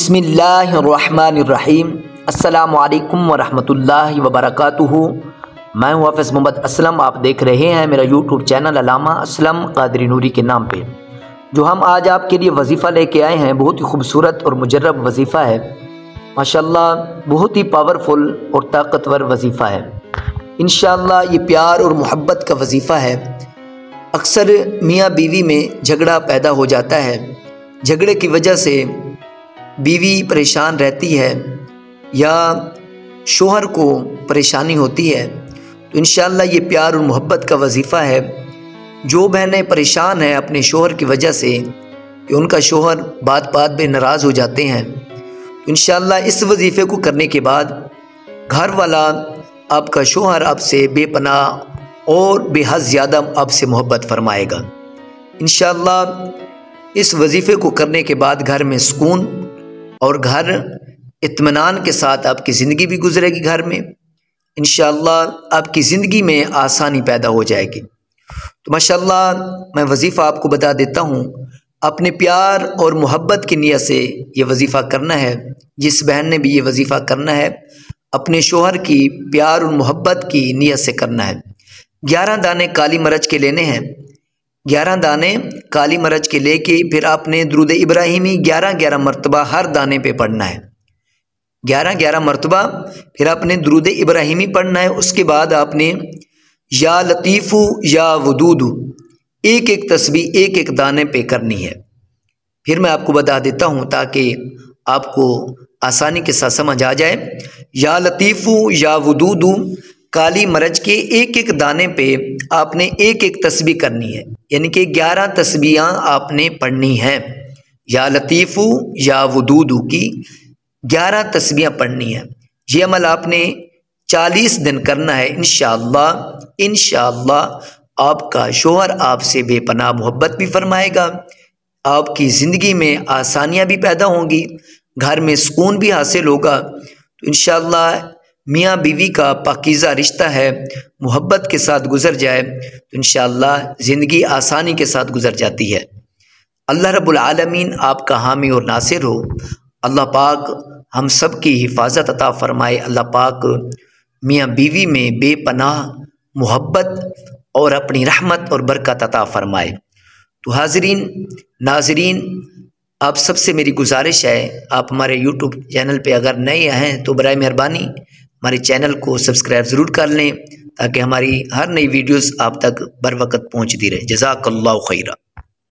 बिस्मिल्लाहिर्रहमानिर्रहीम। अस्सलामुअलैकुम वरहमतुल्लाहि वबरकातुहू। मैं हूँ हाफ़िज़ मोहम्मद असलम। आप देख रहे हैं मेरा यूट्यूब चैनल अल्लामा असलम क़ादरी नूरी के नाम पे। जो हम आज आपके लिए वजीफ़ा लेके आए हैं बहुत ही खूबसूरत और मुजर्रब वजीफ़ा है। माशाअल्लाह बहुत ही पावरफुल और ताकतवर वजीफ़ा है। इंशाअल्लाह ये प्यार और मोहब्बत का वजीफ़ा है। अक्सर मियाँ बीवी में झगड़ा पैदा हो जाता है। झगड़े की वजह से बीवी परेशान रहती है या शोहर को परेशानी होती है, तो इंशाअल्लाह ये प्यार और मोहब्बत का वजीफ़ा है। जो बहनें परेशान हैं अपने शोहर की वजह से कि उनका शोहर बात बात पे नाराज़ हो जाते हैं, तो इंशाअल्लाह इस वजीफ़े को करने के बाद घर वाला आपका शोहर आपसे बेपनाह और बेहद ज़्यादा आपसे मोहब्बत फरमाएगा। इंशाअल्लाह इस वजीफ़े को करने के बाद घर में सुकून और घर इत्मीनान के साथ आपकी ज़िंदगी भी गुजरेगी। घर में इंशाअल्लाह आपकी ज़िंदगी में आसानी पैदा हो जाएगी। तो माशाअल्लाह मैं वजीफ़ा आपको बता देता हूँ। अपने प्यार और मोहब्बत की नीयत से ये वजीफ़ा करना है। जिस बहन ने भी ये वजीफ़ा करना है अपने शोहर की प्यार और मोहब्बत की नीयत से करना है। 11 दाने काली मिर्च के लेने हैं। 11 दाने काली मिर्च के लेके फिर आपने दुरूद इब्राहिमी 11-11 मरतबा हर दाने पे पढ़ना है। 11-11 मरतबा फिर आपने दुरूद इब्राहिमी पढ़ना है। उसके बाद आपने या लतीफ़ु या वदूदु एक एक तस्बीह एक एक दाने पे करनी है। फिर मैं आपको बता देता हूँ ताकि आपको आसानी के साथ समझ आ जाए। या लतीफ़ु या वदूदु काली मिर्च के एक एक दाने पे आपने एक एक तस्बीह करनी है, यानी कि 11 तस्बीहां आपने पढ़नी है। या लतीफ़ु या वदूदु की 11 तस्बीहां पढ़नी है। ये अमल आपने 40 दिन करना है। इंशाअल्लाह आपका शोहर आपसे बेपनाह मोहब्बत भी फरमाएगा। आपकी ज़िंदगी में आसानियाँ भी पैदा होंगी, घर में सुकून भी हासिल होगा। तो इंशाअल्लाह मियाँ बीवी का पाकीज़ा रिश्ता है, मोहब्बत के साथ गुजर जाए तो इंशाअल्लाह ज़िंदगी आसानी के साथ गुजर जाती है। अल्लाह रब्बुल आलमीन आपका हामी और नासिर हो। अल्लाह पाक हम सब की हिफाजत अता फ़रमाए। अल्लाह पाक मियाँ बीवी में बेपनाह मोहब्बत और अपनी रहमत और बरकत अता फ़रमाए। तो हाज़रीन नाज़रीन, आप सबसे मेरी गुजारिश है, आप हमारे यूट्यूब चैनल पे अगर नए हैं तो बराए मेहरबानी हमारे चैनल को सब्सक्राइब ज़रूर कर लें ताकि हमारी हर नई वीडियोस आप तक बर वक़्त पहुँचती रहे। जज़ाकल्लाहु खैरा।